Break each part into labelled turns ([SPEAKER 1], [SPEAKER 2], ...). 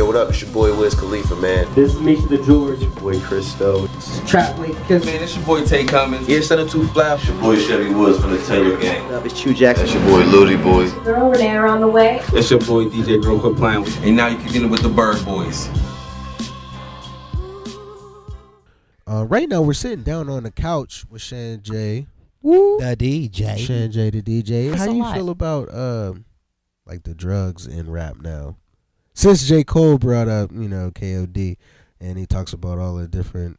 [SPEAKER 1] what up? It's your boy Wiz Khalifa, man.
[SPEAKER 2] This is Misha the George.
[SPEAKER 1] Your boy Christo.
[SPEAKER 2] Trap Link.
[SPEAKER 3] Man, it's your boy Tay Cummins.
[SPEAKER 1] Yeah, send him 2 Flack.
[SPEAKER 4] It's your boy Chevy Woods from the Taylor Gang.
[SPEAKER 5] It's Chew Jackson.
[SPEAKER 4] That's your boy Ludi Boy.
[SPEAKER 6] Girl, Renee on the way.
[SPEAKER 3] It's your boy DJ Girl Quit Playing With. And now you can get it with the Burgh Boys.
[SPEAKER 7] Right now we're sitting down on the couch with Shan J.
[SPEAKER 8] Woo. The DJ.
[SPEAKER 7] Shan J, the DJ.
[SPEAKER 8] That's
[SPEAKER 7] How
[SPEAKER 8] a
[SPEAKER 7] you
[SPEAKER 8] lot.
[SPEAKER 7] feel about like the drugs in rap now? Since J. Cole brought up, KOD, and he talks about all the different,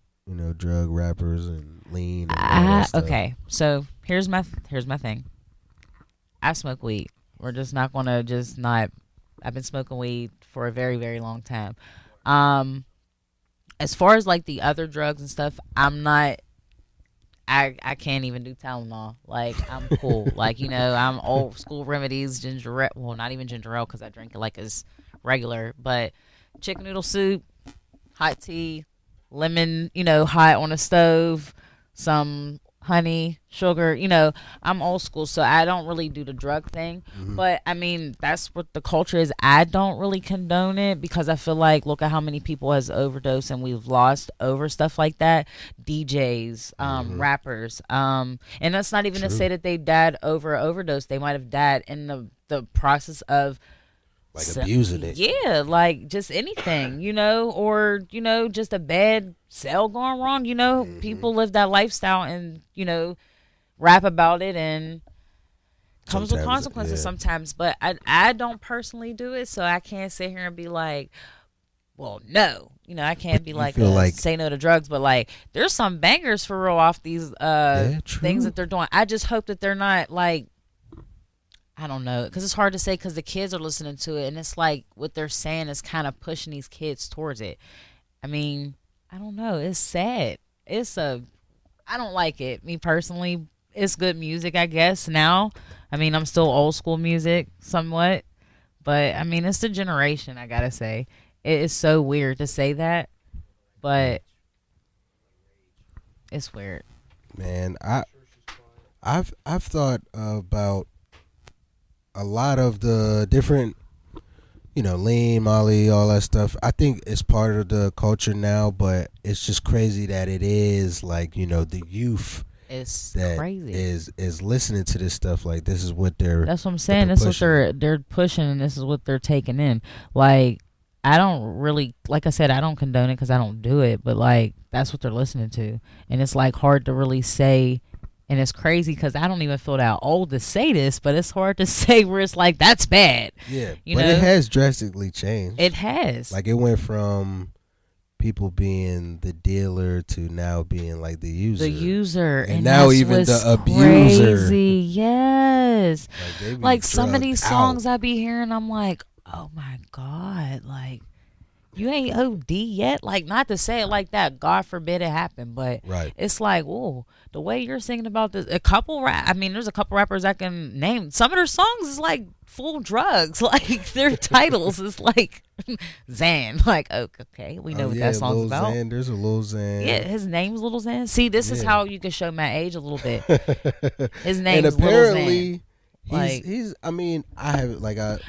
[SPEAKER 7] drug rappers and lean and all that stuff.
[SPEAKER 8] Okay, so here's my thing. I smoke weed. We're just not gonna I've been smoking weed for a very, very long time. As far as like the other drugs and stuff, I'm not. I can't even do Tylenol. Like, I'm cool. Like, I'm old school remedies, ginger ale. Well, not even ginger ale because I drink it like it's regular. But chicken noodle soup, hot tea, lemon, hot on a stove, some honey, sugar. I'm old school, so I don't really do the drug thing. Mm-hmm. But, I mean, that's what the culture is. I don't really condone it because I feel like, look at how many people has overdosed and we've lost over stuff like that. DJs, rappers. And that's not even to say that they died over overdose. They might have died in the process of
[SPEAKER 7] abusing it.
[SPEAKER 8] Yeah, like just anything, or, just a bad cell going wrong. People live that lifestyle and, rap about it and comes with consequences sometimes. But I don't personally do it, so I can't sit here and be like, well, no. I can't be like, say no to drugs, but like there's some bangers for real off these things that they're doing. I just hope that they're not like, I don't know, because it's hard to say because the kids are listening to it, and it's like what they're saying is kind of pushing these kids towards it. I mean, I don't know. It's sad. I don't like it. Me personally, it's good music, I guess, now. I mean, I'm still old school music somewhat, but I mean, it's the generation, I gotta say. It is so weird to say that, but it's weird.
[SPEAKER 7] Man, I've thought about a lot of the different, lean, Molly, all that stuff. I think it's part of the culture now, but it's just crazy that it is like, the youth
[SPEAKER 8] it's
[SPEAKER 7] that
[SPEAKER 8] crazy
[SPEAKER 7] is listening to this stuff. Like, this is what they're.
[SPEAKER 8] That's what I'm saying. This is what they're pushing, and this is what they're taking in. Like, I don't really, like I said, I don't condone it because I don't do it, but like that's what they're listening to, and it's like hard to really say. And it's crazy because I don't even feel that old to say this, but it's hard to say where it's like, that's bad.
[SPEAKER 7] Yeah, but it has drastically changed.
[SPEAKER 8] It has.
[SPEAKER 7] Like, it went from people being the dealer to now being like the user.
[SPEAKER 8] The user.
[SPEAKER 7] And now even the abuser.
[SPEAKER 8] Crazy. Yes. Like some of these songs I be hearing, I'm like, oh my God. Like, you ain't OD yet? Like, not to say it like that. God forbid it happen. But it's like, oh, the way you're singing about this, there's a couple rappers I can name. Some of their songs is like full drugs. Like, their titles is like Xan. Like, oh, okay, we know what that song's about.
[SPEAKER 7] Xan. There's a Lil Xan.
[SPEAKER 8] Yeah, his name's Lil Xan. See, this is how you can show my age a little bit. His name's
[SPEAKER 7] and apparently,
[SPEAKER 8] Lil Xan. Like,
[SPEAKER 7] I mean, I haven't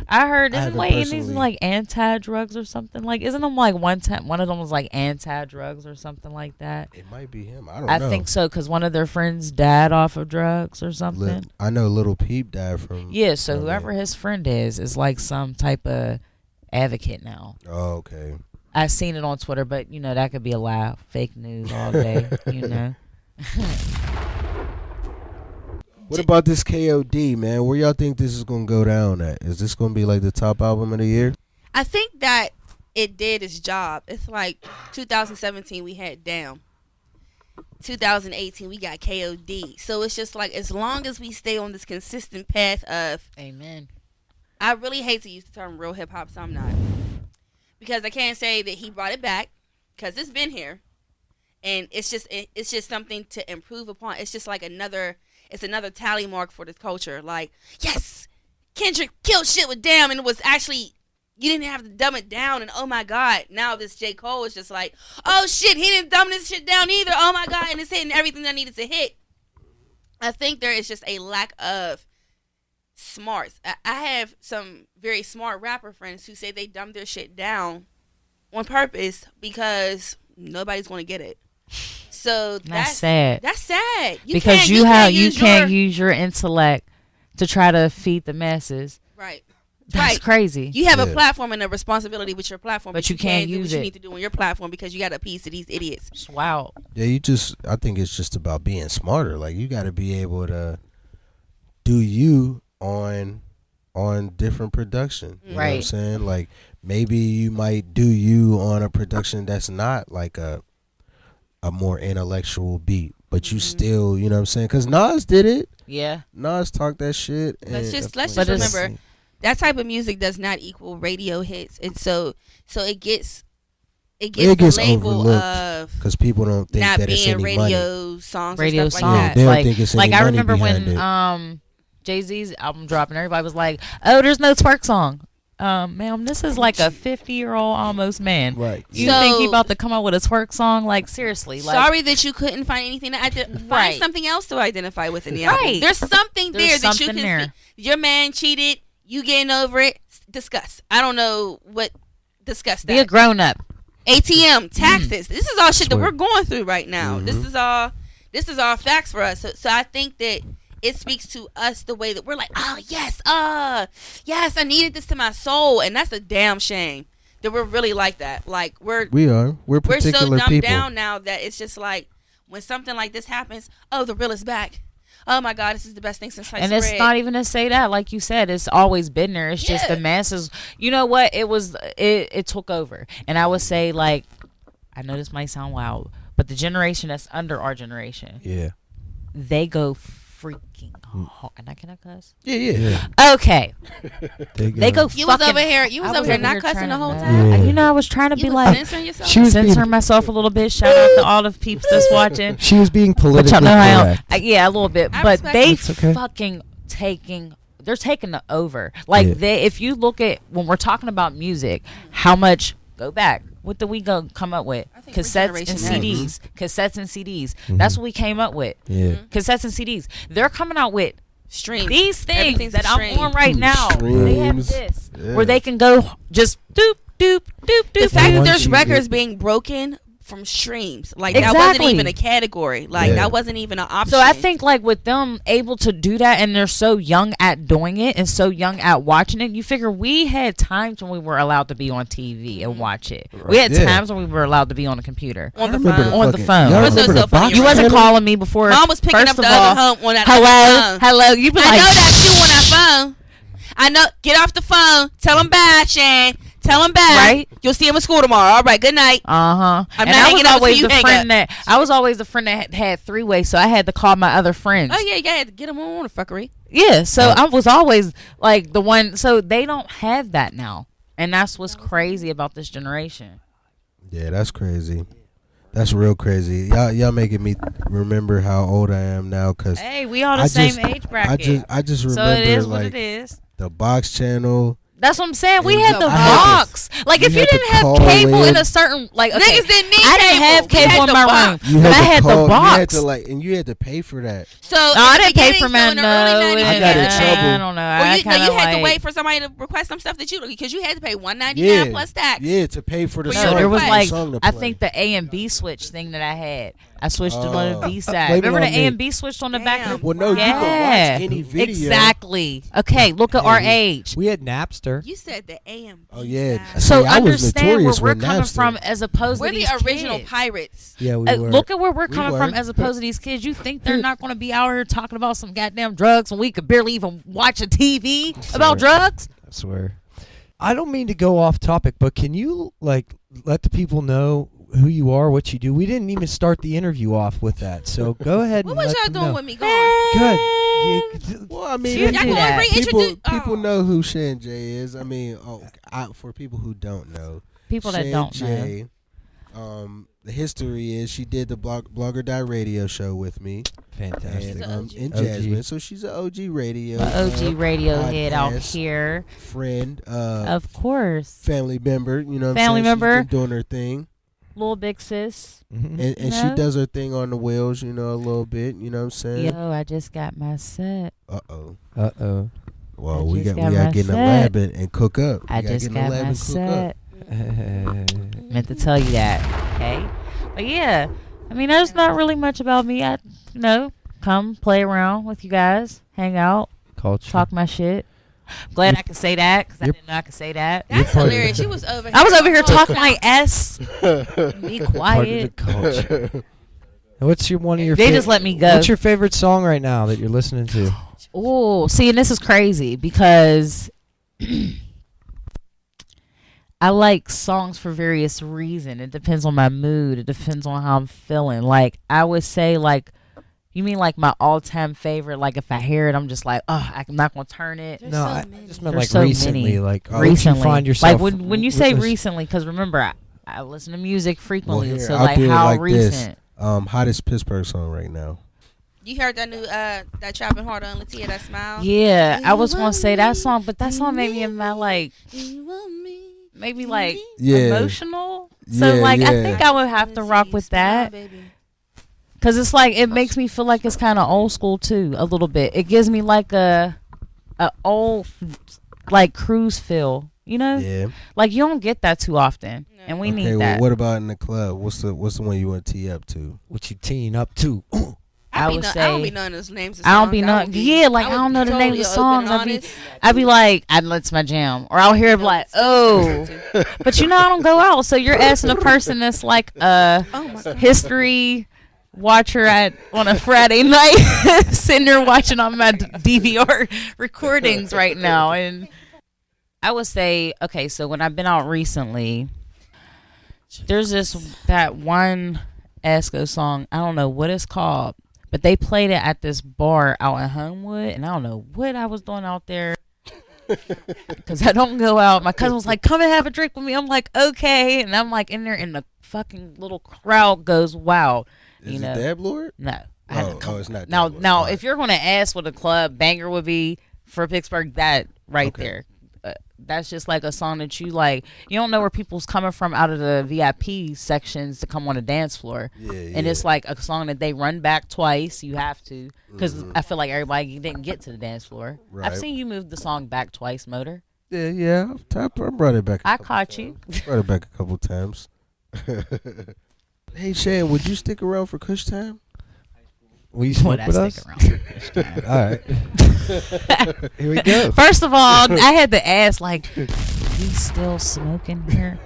[SPEAKER 8] I heard isn't like anti-drugs or something, like isn't them like one of them was like anti-drugs or something like that.
[SPEAKER 7] It might be him. I don't know.
[SPEAKER 8] I think so because one of their friends died off of drugs or something.
[SPEAKER 7] I know Little Peep died from.
[SPEAKER 8] Yeah, so whoever his friend is like some type of advocate now.
[SPEAKER 7] Oh, okay.
[SPEAKER 8] I seen it on Twitter, but that could be a lie, fake news all day.
[SPEAKER 7] What about this KOD, man? Where y'all think this is going to go down at? Is this going to be like the top album of the year?
[SPEAKER 9] I think that it did its job. It's like 2017 we had Damn. 2018 we got KOD. So it's just like as long as we stay on this consistent path of
[SPEAKER 8] Amen.
[SPEAKER 9] I really hate to use the term real hip hop, so I'm not. Because I can't say that he brought it back because it's been here. And it's just something to improve upon. It's just like another tally mark for this culture. Like, yes, Kendrick killed shit with Damn, and it was actually, you didn't have to dumb it down, and oh my God, now this J. Cole is just like, oh shit, he didn't dumb this shit down either, oh my God, and it's hitting everything that needed to hit. I think there is just a lack of smarts. I have some very smart rapper friends who say they dumb their shit down on purpose because nobody's going to get it. So
[SPEAKER 8] That's sad.
[SPEAKER 9] That's sad.
[SPEAKER 8] Because you can't use your intellect to try to feed the masses.
[SPEAKER 9] Right.
[SPEAKER 8] That's crazy.
[SPEAKER 9] You have a platform and a responsibility with your platform,
[SPEAKER 8] but you can't
[SPEAKER 9] do
[SPEAKER 8] use
[SPEAKER 9] what
[SPEAKER 8] it.
[SPEAKER 9] you need to do on your platform because you got a piece of these idiots.
[SPEAKER 8] It's wild.
[SPEAKER 7] Yeah, I think it's just about being smarter. Like, you got to be able to do you on different production. You know what I'm saying? Like, maybe you might do you on a production that's not like a more intellectual beat, but you still, you know what I'm saying? Because Nas did it.
[SPEAKER 8] Yeah.
[SPEAKER 7] Nas talked that shit.
[SPEAKER 9] Let's just remember that type of music does not equal radio hits, and so it gets the label of
[SPEAKER 7] because people don't think
[SPEAKER 9] not
[SPEAKER 7] that it's
[SPEAKER 9] being
[SPEAKER 7] any
[SPEAKER 9] radio
[SPEAKER 7] money.
[SPEAKER 9] songs,
[SPEAKER 8] radio
[SPEAKER 9] and stuff
[SPEAKER 8] songs.
[SPEAKER 9] like that.
[SPEAKER 7] They don't think it's any
[SPEAKER 8] I
[SPEAKER 7] money
[SPEAKER 8] remember when
[SPEAKER 7] behind
[SPEAKER 8] Jay-Z's album dropped, and everybody was like, "Oh, there's no twerk song." Ma'am, this is like a 50-year-old almost man.
[SPEAKER 7] Right.
[SPEAKER 8] You think he about to come out with a twerk song? Like, seriously. Like,
[SPEAKER 9] sorry that you couldn't find anything to find something else to identify with in the album.
[SPEAKER 8] Right.
[SPEAKER 9] There's something there that you
[SPEAKER 8] something
[SPEAKER 9] can
[SPEAKER 8] there.
[SPEAKER 9] see. Your man cheated. You getting over it. Discuss. I don't know what discuss that.
[SPEAKER 8] be a grown-up.
[SPEAKER 9] ATM, taxes. This is all shit that we're going through right now. This is all facts for us. So I think that it speaks to us the way that we're like, oh yes, yes, I needed this to my soul, and that's a damn shame that we're really like that. Like we're
[SPEAKER 7] We're
[SPEAKER 9] so
[SPEAKER 7] particular
[SPEAKER 9] dumbed
[SPEAKER 7] people.
[SPEAKER 9] down now that it's just like when something like this happens, oh, the real is back. Oh my God, this is the best thing since sliced
[SPEAKER 8] And
[SPEAKER 9] bread.
[SPEAKER 8] it's not even to say that, like you said, it's always been there. It's just the masses. You know what? It took over. And I would say, like, I know this might sound wild, but the generation that's under our generation, they go freaking hard. And can I cuss?
[SPEAKER 7] Yeah.
[SPEAKER 8] Okay. They go
[SPEAKER 9] You was
[SPEAKER 8] fucking.
[SPEAKER 9] over here. You was
[SPEAKER 8] I
[SPEAKER 9] over here not
[SPEAKER 8] trying
[SPEAKER 9] cussing the
[SPEAKER 8] to-
[SPEAKER 9] whole time.
[SPEAKER 8] You know, I was trying to
[SPEAKER 9] You
[SPEAKER 8] be
[SPEAKER 9] was
[SPEAKER 8] like
[SPEAKER 9] censoring yourself.
[SPEAKER 5] She was
[SPEAKER 8] censoring
[SPEAKER 5] being,
[SPEAKER 8] myself a little bit. Shout out to all the peeps that's watching.
[SPEAKER 5] she was being
[SPEAKER 8] But
[SPEAKER 5] politically
[SPEAKER 8] y'all know how,
[SPEAKER 5] correct.
[SPEAKER 8] yeah, a little bit.
[SPEAKER 9] I
[SPEAKER 8] But
[SPEAKER 9] respect
[SPEAKER 8] they
[SPEAKER 5] That's okay.
[SPEAKER 8] fucking they're taking it over. Like if you look at when we're talking about music, how much go back? What did we come up with?
[SPEAKER 9] I think we're
[SPEAKER 8] Cassettes and
[SPEAKER 9] Generation
[SPEAKER 8] CDs. Cassettes and CDs. That's what we came up with.
[SPEAKER 7] Yeah.
[SPEAKER 8] Cassettes and CDs. They're coming out with
[SPEAKER 9] Stream.
[SPEAKER 8] these things
[SPEAKER 9] Everything's
[SPEAKER 8] that
[SPEAKER 9] a
[SPEAKER 8] I'm
[SPEAKER 9] stream.
[SPEAKER 8] on right now. They have
[SPEAKER 7] Streams.
[SPEAKER 8] this
[SPEAKER 7] Yeah.
[SPEAKER 8] where they can go just doop doop doop doop.
[SPEAKER 9] The fact that
[SPEAKER 5] Once
[SPEAKER 9] there's
[SPEAKER 5] you
[SPEAKER 9] records
[SPEAKER 5] get-
[SPEAKER 9] being broken from streams, like that wasn't
[SPEAKER 8] Exactly.
[SPEAKER 9] even a category. Like
[SPEAKER 7] Yeah.
[SPEAKER 9] that wasn't even an option.
[SPEAKER 8] So I think like with them able to do that and they're so young at doing it and so young at watching it, you figure we had times when we were allowed to be on TV and watch it. We had
[SPEAKER 7] Yeah.
[SPEAKER 8] times when we were allowed to be on the computer.
[SPEAKER 9] on the
[SPEAKER 7] remember
[SPEAKER 9] phone.
[SPEAKER 8] On the
[SPEAKER 7] fucking-
[SPEAKER 8] phone.
[SPEAKER 7] y'all
[SPEAKER 9] What's
[SPEAKER 7] remember
[SPEAKER 9] so
[SPEAKER 7] the
[SPEAKER 9] funny?
[SPEAKER 7] box
[SPEAKER 8] You wasn't
[SPEAKER 7] channel?
[SPEAKER 8] calling me before.
[SPEAKER 9] Mom was picking
[SPEAKER 8] first
[SPEAKER 9] up the
[SPEAKER 8] of
[SPEAKER 9] other
[SPEAKER 8] all,
[SPEAKER 9] hump on that
[SPEAKER 8] hello,
[SPEAKER 9] other phone.
[SPEAKER 8] hello. You be
[SPEAKER 9] I
[SPEAKER 8] like,
[SPEAKER 9] know that's you on that phone. I know. Get off the phone. Tell him bye, Shan. Tell him bye.
[SPEAKER 8] Right.
[SPEAKER 9] You'll see him at school tomorrow. All right. Good night.
[SPEAKER 8] I'm
[SPEAKER 9] not
[SPEAKER 8] and I was
[SPEAKER 9] hanging up
[SPEAKER 8] always
[SPEAKER 9] until
[SPEAKER 8] the
[SPEAKER 9] you hang
[SPEAKER 8] friend that I was always the friend that had three-way, so I had to call my other friends.
[SPEAKER 9] Oh yeah, you had to get him on the fuckery.
[SPEAKER 8] Yeah, so I was always like the one. So they don't have that now, and that's what's crazy about this generation.
[SPEAKER 7] Yeah, that's crazy. That's real crazy. Y'all making me remember how old I am now because
[SPEAKER 8] Hey, we all the
[SPEAKER 7] I
[SPEAKER 8] same
[SPEAKER 7] just-
[SPEAKER 8] age bracket.
[SPEAKER 7] I just
[SPEAKER 8] so
[SPEAKER 7] remember
[SPEAKER 8] it is
[SPEAKER 7] like
[SPEAKER 8] what it is.
[SPEAKER 7] the box channel.
[SPEAKER 8] That's what I'm saying. We
[SPEAKER 7] Yeah,
[SPEAKER 8] had the
[SPEAKER 7] I had to-
[SPEAKER 8] box. Like
[SPEAKER 7] you
[SPEAKER 8] if you
[SPEAKER 7] had to
[SPEAKER 8] didn't have
[SPEAKER 7] call
[SPEAKER 8] cable in
[SPEAKER 7] in.
[SPEAKER 8] a certain like okay,
[SPEAKER 9] Niggas didn't need
[SPEAKER 8] I didn't have
[SPEAKER 9] cable. We
[SPEAKER 8] cable
[SPEAKER 9] had
[SPEAKER 8] in
[SPEAKER 9] the
[SPEAKER 8] my
[SPEAKER 9] box.
[SPEAKER 8] room, but I had the
[SPEAKER 7] You had
[SPEAKER 8] box.
[SPEAKER 7] to and you had to pay for that.
[SPEAKER 9] So
[SPEAKER 8] I
[SPEAKER 9] in the
[SPEAKER 8] didn't pay
[SPEAKER 9] beginning,
[SPEAKER 8] for
[SPEAKER 9] so
[SPEAKER 8] my
[SPEAKER 9] in the early 90s,
[SPEAKER 7] I got in trouble.
[SPEAKER 8] I don't know.
[SPEAKER 9] Well,
[SPEAKER 8] I
[SPEAKER 9] you
[SPEAKER 8] kind
[SPEAKER 9] had
[SPEAKER 8] of
[SPEAKER 9] to
[SPEAKER 8] like,
[SPEAKER 9] wait for somebody to request some stuff that you because you had to pay $1.99
[SPEAKER 7] Yeah,
[SPEAKER 9] plus tax.
[SPEAKER 7] Yeah, to pay for the
[SPEAKER 9] For
[SPEAKER 7] song.
[SPEAKER 9] your
[SPEAKER 8] No, there was
[SPEAKER 9] request.
[SPEAKER 8] like
[SPEAKER 7] song to
[SPEAKER 8] I
[SPEAKER 7] play.
[SPEAKER 8] think the A and B switch thing that I had. I switched to one of the B side.
[SPEAKER 7] blame it
[SPEAKER 8] Remember the
[SPEAKER 7] on
[SPEAKER 8] A
[SPEAKER 7] me.
[SPEAKER 8] and B switched on the back?
[SPEAKER 9] Damn.
[SPEAKER 8] Of
[SPEAKER 7] Well, no, you can watch any video.
[SPEAKER 8] Exactly. Okay, look at our age.
[SPEAKER 5] We had Napster.
[SPEAKER 9] You said the AM.
[SPEAKER 7] Oh yeah.
[SPEAKER 8] So
[SPEAKER 7] See, I was
[SPEAKER 8] understand where
[SPEAKER 7] notorious
[SPEAKER 8] we're
[SPEAKER 7] with
[SPEAKER 8] coming
[SPEAKER 7] Napster.
[SPEAKER 8] from as opposed
[SPEAKER 9] We're
[SPEAKER 8] to
[SPEAKER 9] the
[SPEAKER 8] these
[SPEAKER 9] original
[SPEAKER 8] kids.
[SPEAKER 9] pirates.
[SPEAKER 5] Yeah, we were.
[SPEAKER 8] Look at where we're
[SPEAKER 7] We
[SPEAKER 8] coming
[SPEAKER 7] were.
[SPEAKER 8] from as opposed to these kids. You think they're not going to be out here talking about some goddamn drugs when we could barely even watch a TV about drugs?
[SPEAKER 5] I swear. I don't mean to go off topic, but can you like let the people know who you are, what you do? We didn't even start the interview off with that, so go ahead.
[SPEAKER 9] What
[SPEAKER 5] and
[SPEAKER 9] was
[SPEAKER 5] let
[SPEAKER 9] y'all
[SPEAKER 5] them
[SPEAKER 9] doing
[SPEAKER 5] know.
[SPEAKER 9] with me going?
[SPEAKER 5] Good.
[SPEAKER 7] Well, I mean,
[SPEAKER 8] You
[SPEAKER 9] Y'all
[SPEAKER 8] do
[SPEAKER 9] going
[SPEAKER 8] that.
[SPEAKER 9] to reintroduce?
[SPEAKER 7] people know who Shan J is. I mean, for people who don't know,
[SPEAKER 8] People that
[SPEAKER 7] Shan
[SPEAKER 8] don't know.
[SPEAKER 7] J, the history is she did the Blogger Die radio show with me.
[SPEAKER 5] Fantastic.
[SPEAKER 7] And,
[SPEAKER 9] OG.
[SPEAKER 7] in
[SPEAKER 5] OG.
[SPEAKER 7] Jasmine, so she's an OG radio.
[SPEAKER 8] OG radio head out
[SPEAKER 7] podcast
[SPEAKER 8] here.
[SPEAKER 7] friend,
[SPEAKER 8] Of course.
[SPEAKER 7] family member. You know, what
[SPEAKER 8] Family
[SPEAKER 7] I'm saying?
[SPEAKER 8] member.
[SPEAKER 7] She's been doing her thing,
[SPEAKER 8] Little big sis.
[SPEAKER 5] Mhm.
[SPEAKER 7] and
[SPEAKER 8] You
[SPEAKER 7] she
[SPEAKER 8] know?
[SPEAKER 7] does her thing on the wheels. You know, a little bit. You know what I'm saying?
[SPEAKER 8] Yo, I just got my set.
[SPEAKER 7] Uh-oh.
[SPEAKER 5] Uh-oh.
[SPEAKER 7] Well,
[SPEAKER 8] I
[SPEAKER 7] we
[SPEAKER 8] just
[SPEAKER 7] got
[SPEAKER 8] got
[SPEAKER 7] to
[SPEAKER 8] my
[SPEAKER 7] get in the
[SPEAKER 8] set.
[SPEAKER 7] lab and cook up.
[SPEAKER 8] I
[SPEAKER 7] We gotta
[SPEAKER 8] just
[SPEAKER 7] get in the
[SPEAKER 8] got
[SPEAKER 7] lab
[SPEAKER 8] my
[SPEAKER 7] and cook up.
[SPEAKER 8] set. Meant to tell you that. Okay. But yeah, I mean, there's not really much about me. I, come play around with you guys, hang out,
[SPEAKER 5] Culture.
[SPEAKER 8] talk my shit. Glad I could say that because I didn't know I could say that.
[SPEAKER 9] That's hilarious. She was over here.
[SPEAKER 8] I was over here talking my S. Be
[SPEAKER 5] Part of the
[SPEAKER 8] quiet.
[SPEAKER 5] culture. What's one of your?
[SPEAKER 8] They just let me go.
[SPEAKER 5] What's your favorite song right now that you're listening to?
[SPEAKER 8] Oh, see, and this is crazy because I like songs for various reasons. It depends on my mood. It depends on how I'm feeling. Like, I would say, like, you mean like my all-time favorite? Like, if I hear it, I'm just like, oh, I'm not gonna turn it.
[SPEAKER 9] There's
[SPEAKER 5] No,
[SPEAKER 9] so
[SPEAKER 5] I
[SPEAKER 9] many.
[SPEAKER 5] just meant
[SPEAKER 8] There's
[SPEAKER 5] like
[SPEAKER 8] so
[SPEAKER 5] recently.
[SPEAKER 8] many.
[SPEAKER 5] Like,
[SPEAKER 8] Recently,
[SPEAKER 5] you find yourself
[SPEAKER 8] like when you say
[SPEAKER 5] with-
[SPEAKER 8] recently, because remember, I listen to music frequently.
[SPEAKER 7] Well, here,
[SPEAKER 8] so
[SPEAKER 7] I'll
[SPEAKER 8] like,
[SPEAKER 7] do it
[SPEAKER 8] how
[SPEAKER 7] like
[SPEAKER 8] recent?
[SPEAKER 7] this. Hottest Pittsburgh song right now.
[SPEAKER 9] You heard that new that Trapping Harder on Latia, that Smile?
[SPEAKER 8] Yeah, I
[SPEAKER 9] You
[SPEAKER 8] was gonna
[SPEAKER 9] want
[SPEAKER 8] say that
[SPEAKER 9] me,
[SPEAKER 8] song, but that song made me in my like
[SPEAKER 9] You want me,
[SPEAKER 8] maybe like
[SPEAKER 7] Yeah.
[SPEAKER 8] emotional. So
[SPEAKER 7] Yeah,
[SPEAKER 8] like I
[SPEAKER 7] yeah.
[SPEAKER 8] think I would have to rock with that.
[SPEAKER 9] Baby.
[SPEAKER 8] Cause it's like it makes me feel like it's kind of old school too, a little bit. It gives me like a old like cruise feel,
[SPEAKER 7] Yeah.
[SPEAKER 8] Like you don't get that too often, and we
[SPEAKER 7] Okay.
[SPEAKER 8] need
[SPEAKER 7] Well,
[SPEAKER 8] that.
[SPEAKER 7] what about in the club? What's the one you want to tee up to?
[SPEAKER 5] what you teeing up to?
[SPEAKER 8] I would
[SPEAKER 9] I don't be
[SPEAKER 8] say
[SPEAKER 9] knowing those names. Of
[SPEAKER 8] I don't be
[SPEAKER 9] songs.
[SPEAKER 8] knowing.
[SPEAKER 9] would be-
[SPEAKER 8] Yeah, like I
[SPEAKER 9] would
[SPEAKER 8] don't
[SPEAKER 9] be
[SPEAKER 8] know the names
[SPEAKER 9] totally
[SPEAKER 8] of
[SPEAKER 9] open
[SPEAKER 8] songs.
[SPEAKER 9] and
[SPEAKER 8] I'd be
[SPEAKER 9] honest.
[SPEAKER 8] like, that's my jam, or I'll hear it be like, oh, but I don't go out. So you're asking a person that's like
[SPEAKER 9] Oh my God.
[SPEAKER 8] history watcher on a Friday night, sitting there watching on my DVR recordings right now, and I would say, okay, so when I've been out recently, there's that one Esco song. I don't know what it's called, but they played it at this bar out in Homewood, and I don't know what I was doing out there. Because I don't go out. My cousin was like, come and have a drink with me. I'm like, okay. And I'm like in there, and the fucking little crowd goes wild.
[SPEAKER 7] Is
[SPEAKER 8] You
[SPEAKER 7] it
[SPEAKER 8] know.
[SPEAKER 7] Dab Lord?
[SPEAKER 8] No. I had to come.
[SPEAKER 7] It's not.
[SPEAKER 8] Now,
[SPEAKER 7] Dab Lord.
[SPEAKER 8] now,
[SPEAKER 7] All right.
[SPEAKER 8] if you're going to ask what a club banger would be for Pittsburgh, that right
[SPEAKER 7] Okay.
[SPEAKER 8] there. That's just like a song that you like. You don't know where people's coming from out of the VIP sections to come on the dance floor.
[SPEAKER 7] Yeah,
[SPEAKER 8] And
[SPEAKER 7] yeah.
[SPEAKER 8] it's like a song that they run back twice. You have to. Because
[SPEAKER 7] Mm-hmm.
[SPEAKER 8] I feel like everybody didn't get to the dance floor.
[SPEAKER 7] Right.
[SPEAKER 8] I've seen you move the song back twice, Motor.
[SPEAKER 7] Yeah. I brought it back.
[SPEAKER 8] I caught you.
[SPEAKER 7] Brought it back a couple times. Hey Shan, would you stick around for Kush time?
[SPEAKER 5] Will you
[SPEAKER 8] Would
[SPEAKER 5] smoke
[SPEAKER 8] I
[SPEAKER 5] with us?
[SPEAKER 8] stick around this time?
[SPEAKER 5] All right. Here we go.
[SPEAKER 8] First of all, I had to ask, like, he's still smoking here?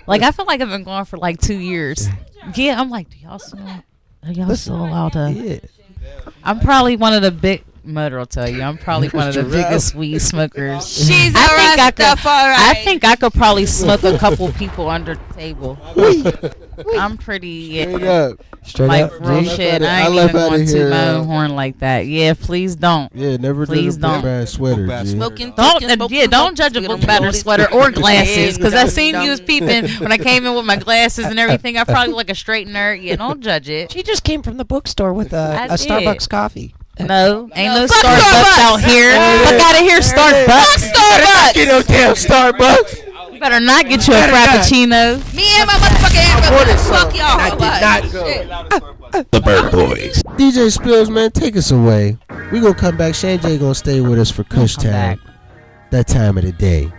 [SPEAKER 8] Like, I feel like I've been going for like 2 years. Yeah, I'm like, do y'all still? Are y'all still allowed to?
[SPEAKER 5] Yeah.
[SPEAKER 8] I'm probably one of the big. Motor will tell you, I'm probably one of the biggest weed smokers.
[SPEAKER 9] She's
[SPEAKER 8] I think I could. I
[SPEAKER 9] right.
[SPEAKER 8] think I could probably smoke a couple people under the table. I'm pretty.
[SPEAKER 7] Straight up.
[SPEAKER 5] Straight
[SPEAKER 8] Like
[SPEAKER 5] up.
[SPEAKER 8] real
[SPEAKER 5] G.
[SPEAKER 8] shit.
[SPEAKER 7] I
[SPEAKER 8] I ain't
[SPEAKER 7] left
[SPEAKER 8] even
[SPEAKER 7] outta
[SPEAKER 8] going to
[SPEAKER 7] here,
[SPEAKER 8] my own horn like that. Yeah, please don't.
[SPEAKER 7] Yeah, never
[SPEAKER 8] Please
[SPEAKER 7] did a
[SPEAKER 8] don't.
[SPEAKER 7] bad sweater. G.
[SPEAKER 9] Smoking.
[SPEAKER 8] Don't judge a book by their sweater or glasses, because I seen you was peeping when I came in with my glasses and everything. I probably look like a straight nerd. Yeah, don't judge it.
[SPEAKER 5] She just came from the bookstore with
[SPEAKER 8] I
[SPEAKER 5] a
[SPEAKER 8] did.
[SPEAKER 5] Starbucks coffee.
[SPEAKER 8] No, ain't no
[SPEAKER 9] fuck
[SPEAKER 8] Starbucks
[SPEAKER 9] Starbucks.
[SPEAKER 8] out here. Fuck out of here, Starbucks.
[SPEAKER 9] Starbucks.
[SPEAKER 7] Get no damn Starbucks.
[SPEAKER 8] You better not get you a frappuccino.
[SPEAKER 9] Me and my motherfucking fuck y'all.
[SPEAKER 4] The Burgh Boys.
[SPEAKER 7] DJ Spillz, man, take us away. We gonna come back. Shan J gonna stay with us for Kush
[SPEAKER 8] Come
[SPEAKER 7] time.
[SPEAKER 8] back.
[SPEAKER 7] That time of the day.